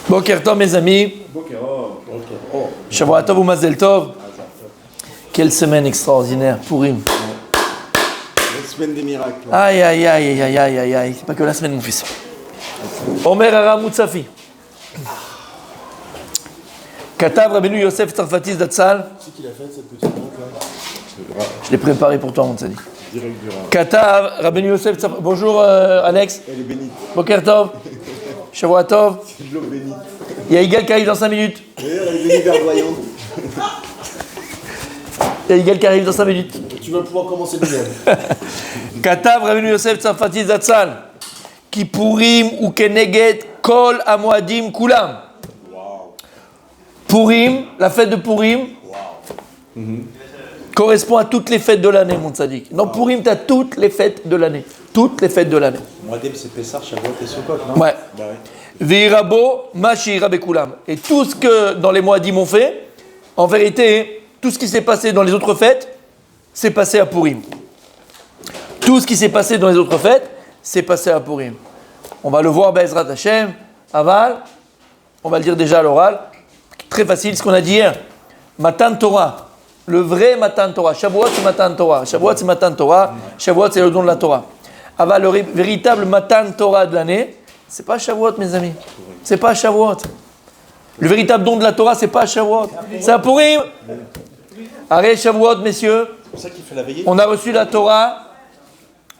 Boker Tov, mes amis. Shavuot Tov ou Mazel Tov. Quelle semaine extraordinaire, Purim. La semaine des miracles. Aïe, aïe, aïe, aïe, aïe, aïe, aïe. C'est pas que la semaine, mon fils. Omer Aram Moutsafi. Katav Rabbeinu Yosef Tsarfati Zatzal. C'est qui l'a fait cette petite note là? Je l'ai préparé pour toi, mon tzadi. Direct du Rav. Katav Rabbeinu Yosef Tsarfati. Bonjour, Alex. Elle est bénite. Boker Tov. Shavuot Tov. C'est de l'eau bénite. Il y a Yigal qui arrive dans 5 minutes. D'ailleurs, elle est bénite verdoyante. Il y a Yigal qui arrive dans 5 minutes. Tu vas pouvoir commencer le diable. Katav Rabbeinu Yosef Tsarfati Zatzal. Ki Purim ou Keneged Kol Amoadim Kulam. Purim, la fête de Purim, correspond à toutes les fêtes de l'année, mon tzaddik. Dans Purim, tu as toutes les fêtes de l'année. Toutes les fêtes de l'année. Moadim, c'est Pessah, Shavuot et Sukkot, non? Ouais. Bah ouais. Ve'irabo, Mashira Bekulam. Et tout ce que dans les Moadim on fait, en vérité, tout ce qui s'est passé dans les autres fêtes, c'est passé à Purim. Tout ce qui s'est passé dans les autres fêtes, c'est passé à Purim. On va le voir, Be'ezrat Hashem, Aval. On va le dire déjà à l'oral. Très facile, ce qu'on a dit hier. Matan Torah. Le vrai Matan Torah. Shavuot, c'est Matan Torah. Shavuot, c'est Matan Torah. Shavuot, c'est le don de la Torah. Aval, le véritable Matan Torah de l'année, c'est pas Shavuot, mes amis. C'est pas Shavuot. Le véritable don de la Torah, c'est pas Shavuot. C'est à Purim. Arrête Shavuot, messieurs. C'est pour ça qu'il fait la veillée. On a reçu la Torah.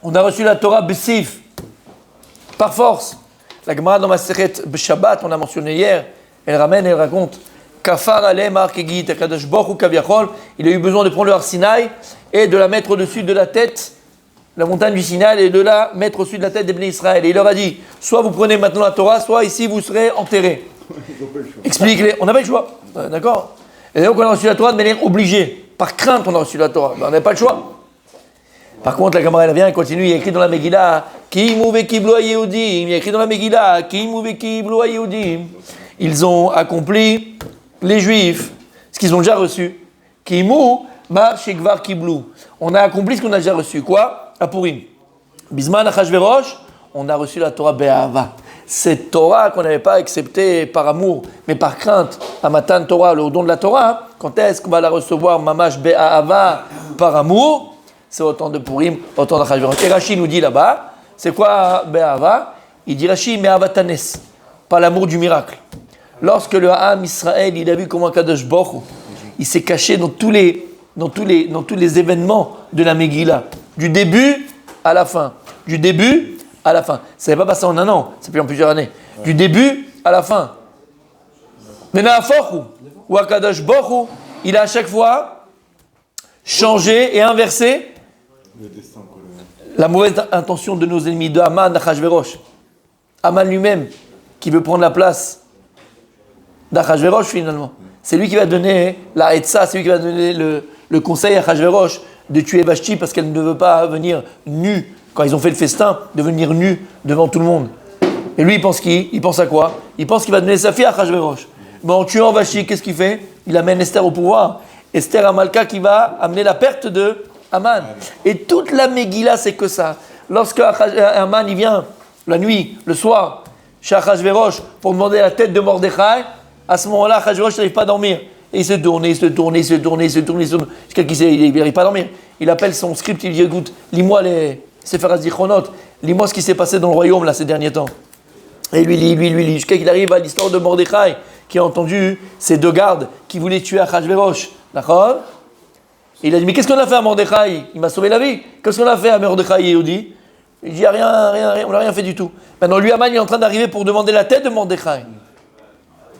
On a reçu la Torah B'sif. Par force. La Gemara dans ma Masechet B'Shabbat, on a mentionné hier, elle ramène, elle raconte. Kafar alem arkegit akadosh baruch hu kaviachol. Il a eu besoin de prendre le Har Sinaï et de la mettre au-dessus de la tête, la montagne du Sinaï, et de la mettre au-dessus de la tête des Bnei Israël. Et il leur a dit, soit vous prenez maintenant la Torah, soit ici vous serez enterrés. Explique-les. On n'a pas le choix. D'accord? Et donc on a reçu la Torah de manière obligée. Par crainte, on a reçu la Torah. On n'avait pas le choix. Par contre, la Gemara, elle vient et continue. Il y a écrit dans la Megillah, Ki mouve kiblo Yehudim. Il y a écrit dans la Megillah, Ki mouve kiblo Yehudim. Ils ont accompli, les Juifs, ce qu'ils ont déjà reçu. Ki mou mar shekvar kiblu. On a accompli ce qu'on a déjà reçu. Quoi? À Purim. Bisman Achashverosh, on a reçu la Torah Be'ahava. Cette Torah qu'on n'avait pas acceptée par amour, mais par crainte, à Matan Torah, le don de la Torah, quand est-ce qu'on va la recevoir, Mamash Be'ahava, par amour? C'est au temps de Purim, au temps d'Achashverosh. Et Rashi nous dit là-bas, c'est quoi Be'ahava? Il dit Rashi, Me'avatanes, pas l'amour du miracle. Lorsque le Ha'am Israël, il a vu comment Kadosh Baruch Hu, il s'est caché dans tous les événements de la Megillah, du début à la fin. Du début à la fin. Ça n'est pas passé en un an, c'est plus en plusieurs années. Du début à la fin. Mais Na'afochu, ou Kadosh Baruch Hu, il a à chaque fois changé et inversé Le destin, quoi. la mauvaise intention de nos ennemis, de Haman, d'Achashverosh. Haman lui-même, qui veut prendre la place d'Achashverosh finalement. C'est lui qui va donner la Hetza, c'est lui qui va donner le conseil à Achashverosh de tuer Vashti parce qu'elle ne veut pas venir nue, quand ils ont fait le festin, de venir nue devant tout le monde. Et lui, il pense qui? Il pense à quoi? Il pense qu'il va donner sa fille à Achashverosh. Mais en tuant Vashti, qu'est-ce qu'il fait? Il amène Esther au pouvoir. Esther Amalka qui va amener la perte de Haman. Et toute la Megillah, c'est que ça. Lorsque Haman il vient la nuit, le soir, chez Achashverosh pour demander la tête de Mordechai, à ce moment-là, Achashverosh n'arrive pas à dormir. Et il se tourne, jusqu'à qu'il n'arrive pas à dormir. Il appelle son script, il dit écoute, lis-moi les Sefer HaZichronot, lis-moi ce qui s'est passé dans le royaume là ces derniers temps. Et lui lit, jusqu'à qu'il arrive à l'histoire de Mordechai, qui a entendu ces deux gardes qui voulaient tuer Achashverosh. D'accord? Il a dit mais qu'est-ce qu'on a fait à Mordechai? Il m'a sauvé la vie. Qu'est-ce qu'on a fait à Mordechai Yehudi? Il dit rien, on n'a rien fait du tout. Maintenant lui, Haman, il est en train d'arriver pour demander la tête de Mordechai.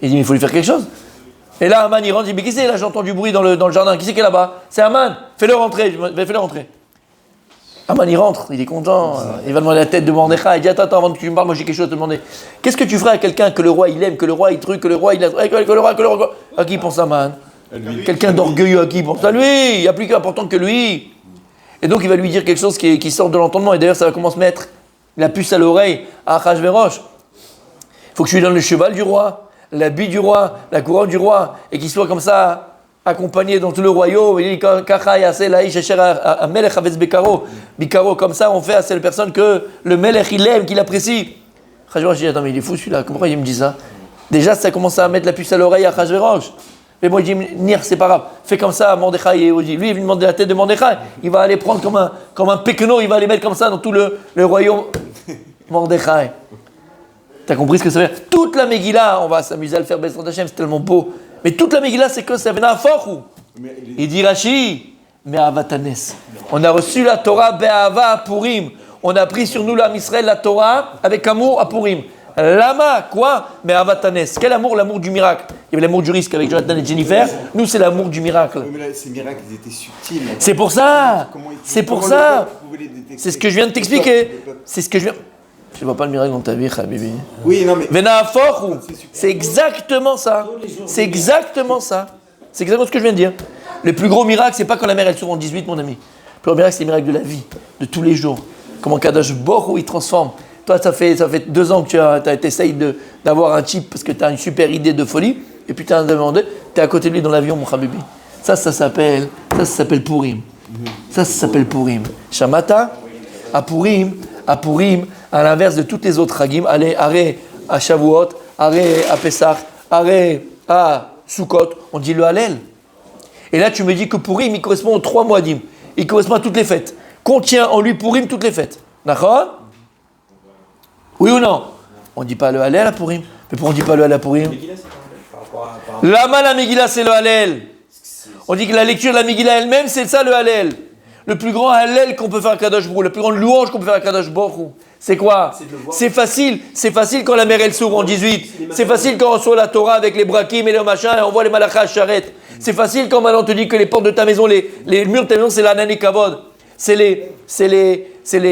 Il dit mais il faut lui faire quelque chose. Et là Haman il rentre, il dit mais qui c'est là, j'ai entendu du bruit dans le jardin, qui c'est qui est là-bas? C'est Haman, fais-le rentrer. Haman il rentre, il est content, il va demander la tête de Mordechai, il dit attends avant que tu me parles, moi j'ai quelque chose à te demander. Qu'est-ce que tu ferais à quelqu'un que le roi il aime, que le roi il truc, que le roi il a... que le roi... À qui pense Haman? Quelqu'un d'orgueilleux, à qui pense à lui? Il n'y a plus qu'important que lui. Et donc il va lui dire quelque chose qui sort de l'entendement, et d'ailleurs ça va commencer à mettre la puce à l'oreille à Achashverosh. Il faut que je lui donne le cheval du roi, l'habit du roi, la couronne du roi, et qu'il soit comme ça, accompagné dans tout le royaume. Il dit Bikaro, comme ça on fait à cette personne que le Melech il aime, qu'il apprécie. Achashverosh dit, attends, mais il est fou celui-là, pourquoi il me dit ça? Déjà, ça commence à mettre la puce à l'oreille à Achashverosh. Mais moi, il dit, Nir, c'est pas grave, fais comme ça à Mordechai et Yehudi. Lui, il lui demande la tête de Mordechai, il va aller prendre comme un pekno, il va aller mettre comme ça dans tout le royaume. Mordechai. T'as compris ce que ça veut dire? Toute la Megillah, on va s'amuser à le faire, Bezrat Hashem, c'est tellement beau. Mais toute la Megillah, c'est que ça venait à Forou. Il dit Rashi, mais Avatanes. On a reçu la Torah Be'ava à Purim. On a pris sur nous, l'âme Israël, la Torah avec amour à Purim. Lama, quoi? Mais Avatanes. Quel amour? L'amour du miracle. Il y avait l'amour du risque avec Jonathan et Jennifer. Nous, c'est l'amour du miracle. Mais là, ces miracles, ils étaient subtils. C'est pour ça. C'est pour ça. C'est ce que je viens de t'expliquer. C'est ce que je viens. Tu vois pas le miracle dans ta vie, Habibi. Oui, non, mais. Venaforou. C'est exactement ça. C'est exactement ça. C'est exactement ce que je viens de dire. Le plus gros miracle, c'est pas quand la mère elle s'ouvre en 18, mon ami. Le plus gros miracle, c'est le miracle de la vie, de tous les jours. Comment Kadosh Borou il transforme. Toi, ça fait 2 ans que tu essayes d'avoir un type parce que tu as une super idée de folie, et puis tu as demandé, tu es à côté de lui dans l'avion, mon Habibi. Ça s'appelle Purim. Ça s'appelle Purim. Shamata, à Purim, à l'inverse de toutes les autres Hagim, allez, arrêt à Shavuot, arrêt à Pessah, arrêt à Sukkot, on dit le Hallel. Et là, tu me dis que Purim, il correspond aux 3 Moadim. Il correspond à toutes les fêtes. Contient en lui Purim toutes les fêtes. D'accord? Oui ou non? On ne dit pas le Hallel à Purim. Mais pourquoi on ne dit pas le Hallel à Purim? Lama la Megillah, c'est le Hallel. On dit que la lecture de la Megillah elle-même, c'est ça le Hallel. Le plus grand Hallel qu'on peut faire à Kadosh Baruch Hu, la plus grande louange qu'on peut faire à Kadosh Baruch Hu, c'est quoi? C'est facile quand la mer elle s'ouvre en 18. C'est facile quand on reçoit la Torah avec les brakim et les machins et on voit les malachas charrettes. C'est facile quand maintenant on te dit que les portes de ta maison, les murs de ta maison, c'est la nani kavod. C'est les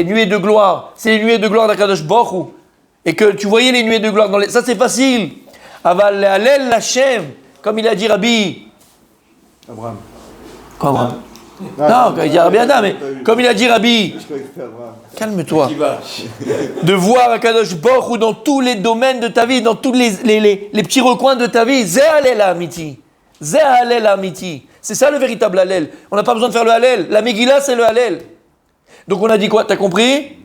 nuées de gloire. C'est les nuées de gloire d'Akadosh Baruch Hu. Et que tu voyais les nuées de gloire dans ça c'est facile. Aval Hallel Hashem, comme il a dit Rabbi. Abraham. Quoi, Abraham? Non, quand il dit Rabbi Adam, mais comme il a dit Rabbi, calme-toi. De voir Akadosh Baruch Hu dans tous les domaines de ta vie, dans tous les petits recoins de ta vie. Zeh Hallel Amiti. Zeh Hallel Amiti. C'est ça le véritable Hallel. On n'a pas besoin de faire le Hallel. La Megillah, c'est le Hallel. Donc on a dit quoi? T'as compris?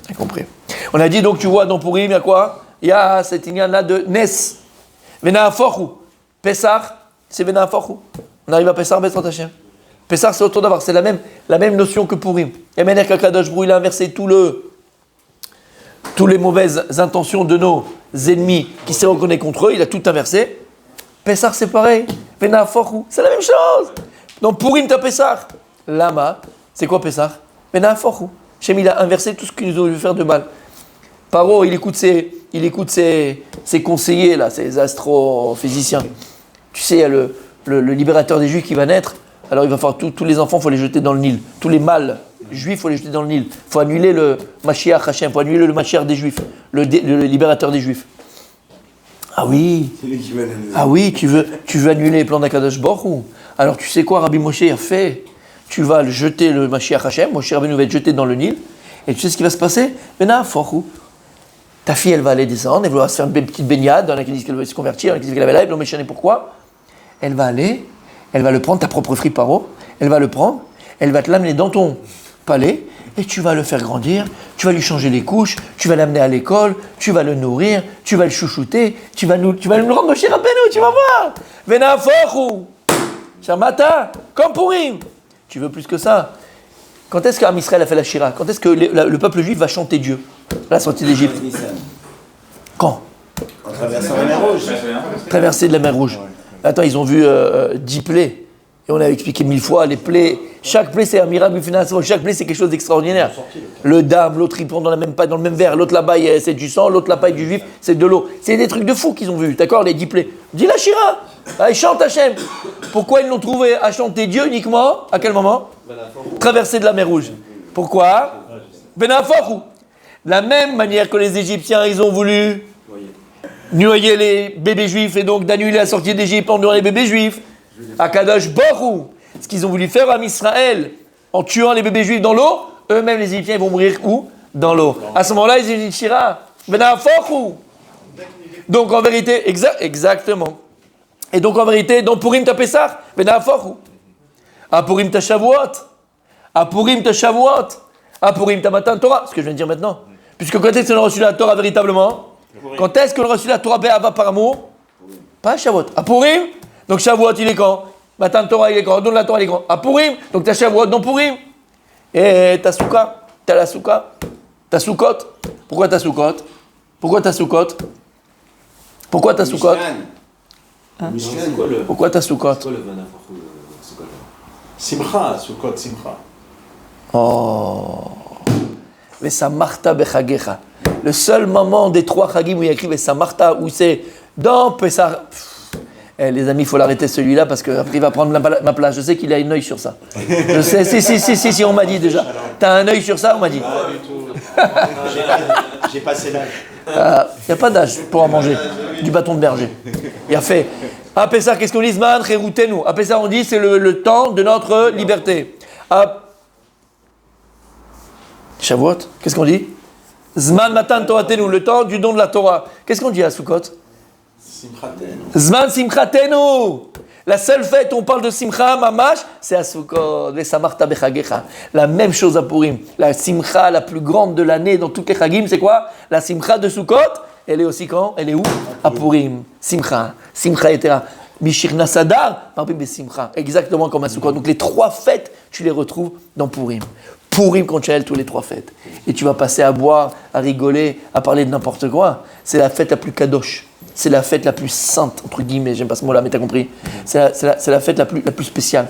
T'as compris. On a dit donc, tu vois, dans Purim, il y a quoi? Il y a cette ignan-là de Nes. Venaforhu. Pessah, c'est Venaforhu. On arrive à Pessah, Bezrat Hashem. Pessah, c'est autour d'avoir. C'est la même notion que Purim. Et maintenant qu'Akadosh Baruch Hu, il a inversé toutes les mauvaises intentions de nos ennemis qui se reconnaissent contre eux, il a tout inversé. Pessah, c'est pareil. Venaforhu. C'est la même chose. Donc Purim, t'as Pessah. Lama, c'est quoi Pessah? Venaforhu. Shem, il a inversé tout ce qu'ils nous ont voulu faire de mal. Paro, il écoute ses conseillers, là, ses astrophysiciens. Tu sais, il y a le libérateur des Juifs qui va naître. Alors il va falloir tous les enfants, il faut les jeter dans le Nil. Tous les mâles juifs, il faut les jeter dans le Nil. Il faut annuler le Mashiach Hashem, il faut annuler le Mashiach des Juifs, le libérateur des Juifs. Ah oui. C'est lui qui va l'annuler. Ah oui, tu veux annuler les plans d'Akadosh Baruch Hu. Alors tu sais quoi, Rabbi Moshe a fait? Tu vas le jeter, le Mashiach Hashem, Moshe Rabbeinu va être jeté dans le Nil. Et tu sais ce qui va se passer? Venaforhu. Ta fille, elle va aller descendre, elle va se faire une petite baignade, dans laquelle ils disent qu'elle va se convertir, dans laquelle ils disent qu'elle avait là, ils l'ont méchané pourquoi? Elle va aller, elle va le prendre, ta propre fille Paro, elle va le prendre, elle va te l'amener dans ton palais, et tu vas le faire grandir, tu vas lui changer les couches, tu vas l'amener à l'école, tu vas le nourrir, tu vas le chouchouter, tu vas nous le rendre Moshe Rabbeinu, tu vas voir. Venaforhu. Shamata, comme Purim. Tu veux plus que ça? Quand est-ce qu'Am Israël a fait la Shira? Quand est-ce que le peuple juif va chanter Dieu? La sortie d'Égypte. Quand? En traversant la mer Rouge. Traversée de la mer Rouge. Attends, ils ont vu 10 plaies. Et on a expliqué 1000 fois, les plaies. Chaque plaie, c'est un miracle financier. Chaque plaie, c'est quelque chose d'extraordinaire. Le dame, l'autre, il prend dans le même verre. L'autre là-bas, c'est du sang. L'autre là-bas, du juif, c'est de l'eau. C'est des trucs de fous qu'ils ont vus. D'accord, les 10 plaies. Dis la Shira. Ah, ils chantent Hachem. Pourquoi ils l'ont trouvé à chanter Dieu uniquement? À quel moment? Traversée de la mer Rouge. Pourquoi? Benaforhu. De la même manière que les Égyptiens, ils ont voulu noyer les bébés juifs et donc d'annuler la sortie d'Égypte en tuant les bébés juifs. Akadosh Baruch Hu. Ce qu'ils ont voulu faire à Israël en tuant les bébés juifs dans l'eau, eux-mêmes les Égyptiens ils vont mourir où? Dans l'eau. À ce moment-là, ils disent Shira. Benaforhu. Donc en vérité, exactement. Et donc en vérité, dans Purim t'as Pessah, Benaforhu. À Purim t'as Shavuot. À Purim t'as Shavuot. À Purim t'as Matan Torah. Ce que je viens de dire maintenant. Puisque quand est-ce qu'on a reçu la Torah véritablement? Quand est-ce qu'on a reçu la Torah Be'ava par amour? Pas à Shavuot. À Purim? Donc Shavuot, il est quand? Matan Torah, il est quand? Don de la Torah, il est quand? À Purim? Donc t'as Shavuot dans Purim. Et t'as Souka. T'as la Souka. T'as Soukot. Pourquoi t'as Soukot? Pourquoi t'as Soukot? Pourquoi t'as Soukot? Pourquoi t'as Soukot? Simcha, Sukkot, Simcha. Oh. Vesamarta bechagecha. Le seul moment des 3 chagim où il y a écrit Vesamarta, où c'est dans Pessah. Les amis, il faut l'arrêter celui-là parce qu'après il va prendre ma place. Je sais qu'il a un œil sur ça. Je sais, si, on m'a dit déjà. T'as un œil sur ça, on m'a dit. Pas du tout. J'ai passé l'âge. Il n'y a pas d'âge pour en manger. Du bâton de berger. Il a fait. À Pessah, qu'est-ce qu'on dit? Zman cherutenu. À Pessah, on dit c'est le temps de notre liberté. À Shavuot, qu'est-ce qu'on dit? Zman matan Toratenu, le temps du don de la Torah. Qu'est-ce qu'on dit à Sukkot? Simchatenu. Zman simchatenu. La seule fête où on parle de simcha, mamash, c'est à Sukkot. Vesamarta bechagecha. La même chose à Purim. La simcha la plus grande de l'année dans toutes les chagim, c'est quoi? La simcha de Sukkot. Elle est aussi quand? Elle est où? À Purim. Simcha. Simcha etc. Mishirna Sadar, Marbim Simcha. Exactement comme à Sukkot. Donc les 3 fêtes, tu les retrouves dans Purim. Purim quand tu as tous les 3 fêtes. Et tu vas passer à boire, à rigoler, à parler de n'importe quoi. C'est la fête la plus kadosh. C'est la fête la plus sainte, entre guillemets. J'aime pas ce mot-là, mais t'as compris. C'est la fête la plus spéciale.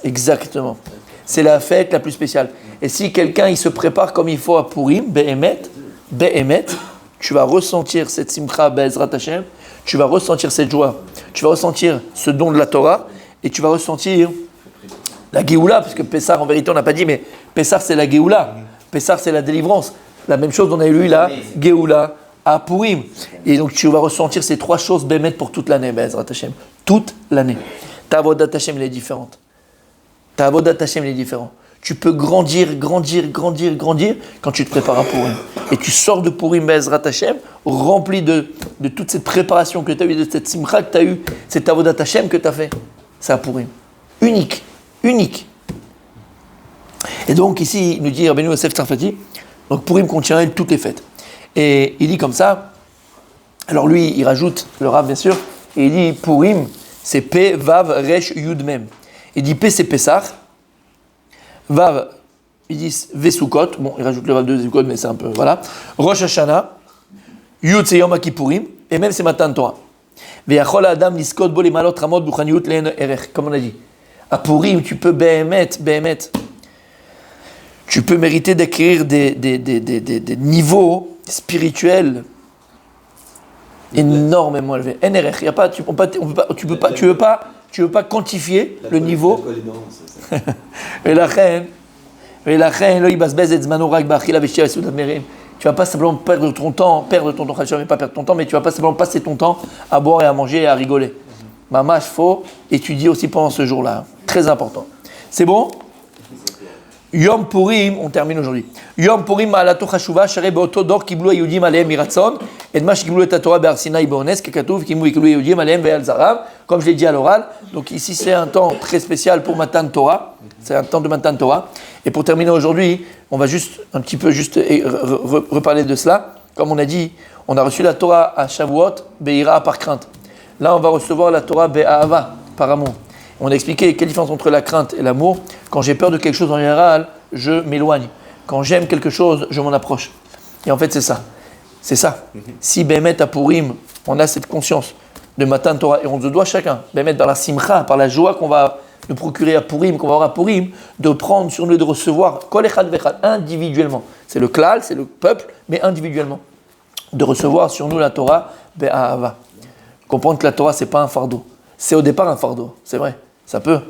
Exactement. C'est la fête la plus spéciale. Et si quelqu'un il se prépare comme il faut à Purim, Be'emet, tu vas ressentir cette simcha Be'ezrat Hashem, tu vas ressentir cette joie, tu vas ressentir ce don de la Torah, et tu vas ressentir la Géoula, parce que Pessah, en vérité, on n'a pas dit, mais Pessah, c'est la Géoula. Pessah, c'est la délivrance. La même chose, on a eu la Géoula à Purim. Et donc, tu vas ressentir ces 3 choses Be'emet pour toute l'année, Be'ezrat Hashem. Toute l'année. Ta Avodat Hashem, elle est différente. Ta Avodat Hashem, elle est différente. Tu peux grandir quand tu te prépares à Purim. Et tu sors de Purim Be'ezrat Hashem rempli de toute cette préparation que tu as eue, de cette simcha que tu as eue, cette Avodat Hashem que tu as fait. C'est à Purim. Unique. Et donc ici, il nous dit Rabbeinu Yosef Tzarfati, donc Purim contient toutes les fêtes. Et il dit comme ça, alors lui, il rajoute le Rav bien sûr, et il dit Purim, c'est P, Vav, Resh, Yud, Mem. Il dit P, c'est Pessah. Vav, ils disent Vesukot, bon, il rajoute le Vav de Vesukot, mais c'est un peu, voilà. Rosh Hashanah, Yud, c'est Yom HaKippurim, et même c'est Matan Torah. Ve'yachol Adam niskot bo lemalot ramot buchaniut leen erech, comme on a dit. À Purim, tu peux Be'emet, tu peux mériter d'acquérir des niveaux spirituels énormément élevés. NRech, y a pas, tu veux pas quantifier le niveau. Et la reine, tu vas pas simplement perdre ton temps, mais tu vas pas simplement passer ton temps à boire et à manger et à rigoler. Mamash, faut étudier aussi pendant ce jour-là. Très important. C'est bon? Yom Purim, on termine aujourd'hui. Yom Purim ma'alato chashuva, shere be'oto dor kiblu hayudim alehem miratzon, et ma shekiblu et haTorah be'ar Sinai be'ones, kekatuv kimu kiblu hayudim alehem be'al zarav, comme je l'ai dit à l'oral. Donc ici, c'est un temps très spécial pour Matan Torah. C'est un temps de Matan Torah. Et pour terminer aujourd'hui, on va juste un petit peu reparler de cela. Comme on a dit, on a reçu la Torah à Shavuot, be'ira par crainte. Là, on va recevoir la Torah be'ahava, par amour. On a expliqué quelle différence entre la crainte et l'amour. Quand j'ai peur de quelque chose en général, je m'éloigne. Quand j'aime quelque chose, je m'en approche. Et en fait, c'est ça. C'est ça. Si Bémet à Purim, on a cette conscience de Matan Torah, et on se doit chacun, Bémet par la simcha, par la joie qu'on va nous procurer à Purim, qu'on va avoir à Purim, de prendre sur nous, de recevoir Kol Echad Vechad, individuellement. C'est le klal, c'est le peuple, mais individuellement. De recevoir sur nous la Torah be'ahava. Comprendre que la Torah, c'est pas un fardeau. C'est au départ un fardeau, c'est vrai. Ça peut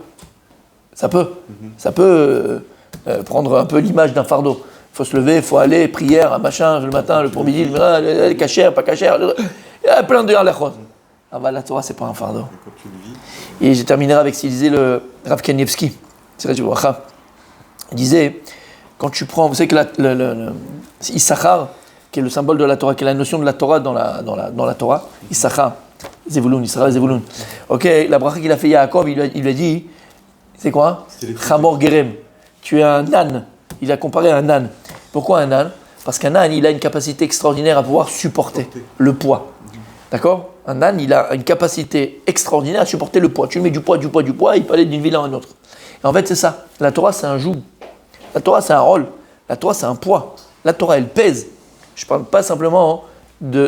prendre un peu l'image d'un fardeau. Il faut se lever, il faut aller, prière, un machin, le matin, le pour midi, le cachère, pas cachère, il y a plein de halachot. Ah bah la Torah, c'est pas un fardeau. Et je terminerai avec ce qu'il disait le Rav Kanievski. C'est vrai, il disait, quand tu prends, vous savez que Issachar, qui est le symbole de la Torah, qui est la notion de la Torah dans la Torah, Issachar, Zevulun, Israël, Zevulun. Ok, la bracha qu'il a fait Yaakov, il lui a dit, c'est quoi? Chamor Gerem. Tu es un âne. Il a comparé à un âne. Pourquoi un âne? Parce qu'un âne, il a une capacité extraordinaire à pouvoir supporter le poids. D'accord? Un âne, il a une capacité extraordinaire à supporter le poids. Tu lui mets du poids, il peut aller d'une ville à une autre. Et en fait, c'est ça. La Torah, c'est un joug. La Torah, c'est un rôle. La Torah, c'est un poids. La Torah, elle pèse. Je ne parle pas simplement de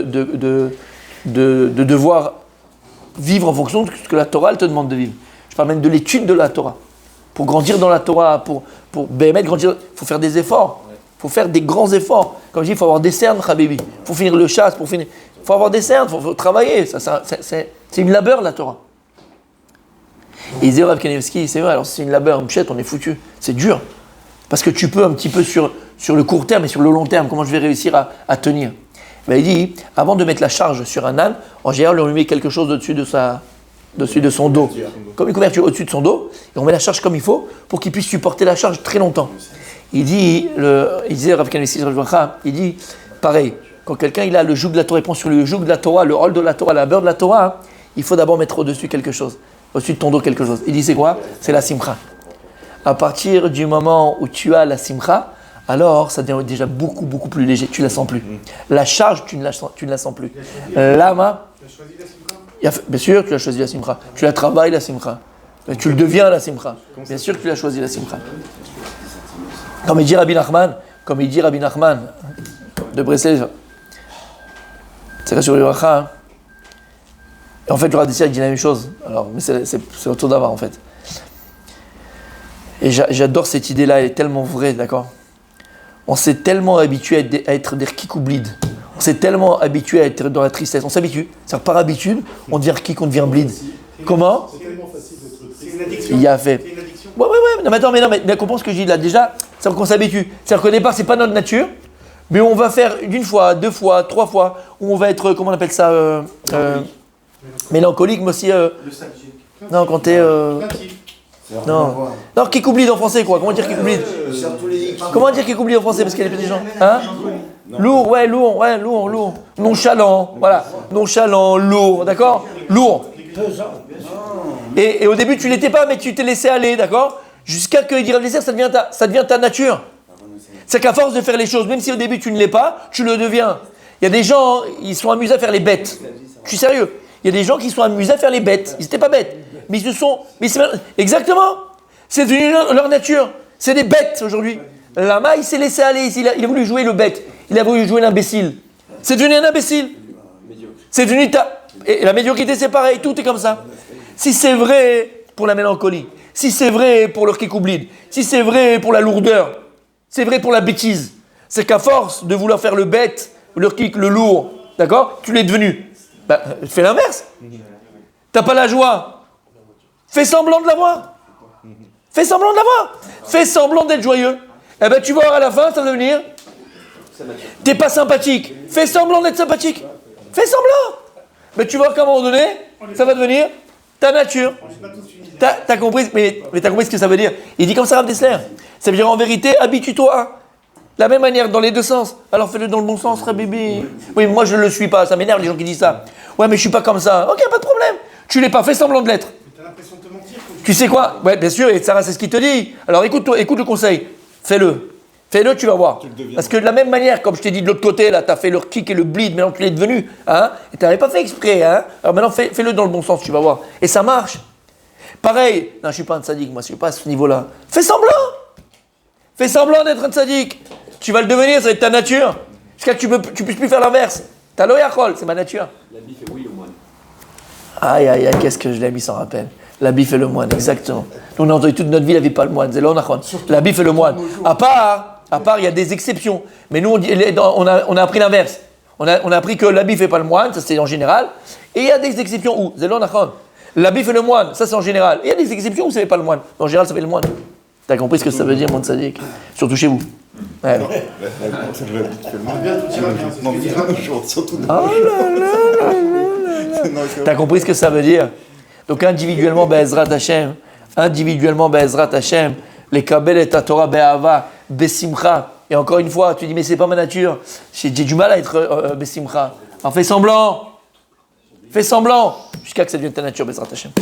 devoir vivre en fonction de ce que la Torah elle te demande de vivre. Je parle même de l'étude de la Torah. Pour grandir dans la Torah, pour grandir, il faut faire des efforts. Il faut faire des grands efforts. Comme je dis, il faut avoir des cernes, Habibi. Il faut finir le chasse, il faut avoir des cernes, il faut travailler. C'est une labeur, la Torah. Et il disait, Rav Kanievski, c'est vrai, alors si c'est une labeur, une mchette, on est foutu. C'est dur. Parce que tu peux un petit peu sur le court terme et sur le long terme, comment je vais réussir à tenir. Ben, il dit, avant de mettre la charge sur un âne, en général, on lui met quelque chose au-dessus de son dos. Comme une couverture au-dessus de son dos, et on met la charge comme il faut pour qu'il puisse supporter la charge très longtemps. Il disait, Rav Kanievski, il dit, pareil, quand quelqu'un il a le joug de la Torah, il prend sur le joug de la Torah, le rôle de la Torah, la beurre de la Torah, il faut d'abord mettre au-dessus quelque chose, au-dessus de ton dos quelque chose. Il dit, c'est quoi? C'est la simcha. À partir du moment où tu as la simcha, alors ça devient déjà beaucoup, beaucoup plus léger. Tu ne la sens plus. La charge, tu ne la sens plus. Lama, tu as choisi la simcha? Bien sûr, tu as choisi la simcha. Tu la travailles, la simcha. Tu le deviens, la simcha. Bien sûr que tu l'as choisi, la simcha. Comme il dit Rabbi Nachman de Breslev, c'est sur le Racha. Et en fait, le Radissia dit la même chose. Alors, mais c'est autour d'avant, en fait. Et j'adore cette idée-là, elle est tellement vraie, d'accord? On s'est tellement habitué à être des rkikoublid. On s'est tellement habitué à être dans la tristesse. On s'habitue. C'est-à-dire, par habitude, on devient rkik, on devient blid. Comment? C'est tellement facile d'être triste. C'est une addiction. Il y a fait. C'est une addiction. Ouais. Non, mais attends, mais comprends ce que je dis là. Déjà, c'est qu'on s'habitue. C'est-à-dire qu'au départ, c'est pas notre nature. Mais on va faire une fois, deux fois, trois fois, où on va être, comment on appelle ça, mélancolique, mais aussi... non, quand t'es... non, kikoubli en français, quoi. Comment dire kikoubli? Comment dire kikoubli en français? Parce qu'il y a des petits gens. Hein? Lourd. Nonchalant, voilà. Nonchalant, lourd, d'accord? Lourd. Et au début, tu l'étais pas, mais tu t'es laissé aller, d'accord? Jusqu'à que dire le ça devient ta nature. C'est qu'à force de faire les choses, même si au début tu ne l'es pas, tu le deviens. Il y a des gens, ils sont amusés à faire les bêtes. Je suis sérieux. Il y a des gens qui sont amusés à faire les bêtes. Ils n'étaient pas bêtes. Mais ils se sont... Exactement. C'est devenu leur nature. C'est des bêtes aujourd'hui. Lama, il s'est laissé aller. Il a voulu jouer le bête. Il a voulu jouer l'imbécile. C'est devenu un imbécile. C'est devenu... Et la médiocrité, c'est pareil. Tout est comme ça. Si c'est vrai pour la mélancolie, si c'est vrai pour le kikoublid, si c'est vrai pour la lourdeur, c'est vrai pour la bêtise. C'est qu'à force de vouloir faire le bête, le kick, le lourd, d'accord, tu l'es devenu. Bah, fais l'inverse. T'as pas la joie. Fais semblant de l'avoir. Fais semblant de l'avoir. Fais semblant d'être joyeux. Eh ben tu vas voir à la fin, ça va devenir. T'es pas sympathique. Fais semblant d'être sympathique. Fais semblant. Mais tu vas voir qu'à un moment donné, ça va devenir ta nature. T'as compris, mais t'as compris ce que ça veut dire. Il dit comme ça, Rav Dessler. Ça veut dire en vérité, habitue-toi à la même manière dans les deux sens. Alors fais-le dans le bon sens, Rabibi. Oui, moi je ne le suis pas, ça m'énerve les gens qui disent ça. Ouais, mais je suis pas comme ça. Ok, pas de problème. Tu l'es pas, fais semblant de l'être. T'as l'impression de te mentir. Tu sais quoi? Ouais, bien sûr, et Sarah, c'est ce qu'il te dit. Alors écoute le conseil. Fais-le. Fais-le, tu vas voir. Parce que de la même manière, comme je t'ai dit de l'autre côté, là, tu as fait le kick et le bleed, maintenant tu l'es devenu. Hein, et tu n'avais pas fait exprès. Hein. Alors maintenant, fais-le dans le bon sens, tu vas voir. Et ça marche. Pareil. Non, je ne suis pas un tzaddik, moi, je ne suis pas à ce niveau-là. Fais semblant. Fais semblant d'être un tzaddik. Tu vas le devenir, ça va être ta nature. Jusqu'à que tu puisses plus faire l'inverse. T'as l'oyachol, c'est ma nature. La bif et oui, le moine. Aïe, qu'est-ce que je l'ai mis sans rappel. La bif et le moine, exactement. Nous, on a entendu toute notre vie, la vie pas le moine. C'est l'onachon. La bif et le moine. À part, il y a des exceptions. Mais nous, on a appris l'inverse. On a appris que l'habit fait pas le moine, ça c'est en général. Et il y a des exceptions où Zelonachon. L'habit fait le moine, ça c'est en général. Et il y a des exceptions où ça fait pas le moine. En général, ça fait le moine. T'as compris ce que ça veut dire, mon tzaddik? Surtout chez vous. Ouais. T'as compris ce que ça veut dire? Donc individuellement, Be'ezrat Hashem, les kabel et ta Torah be'ava, besimcha. Et encore une fois, tu dis, mais c'est pas ma nature. J'ai du mal à être besimcha. Alors fais semblant. Jusqu'à que ça devienne ta nature, Be'ezrat Hashem.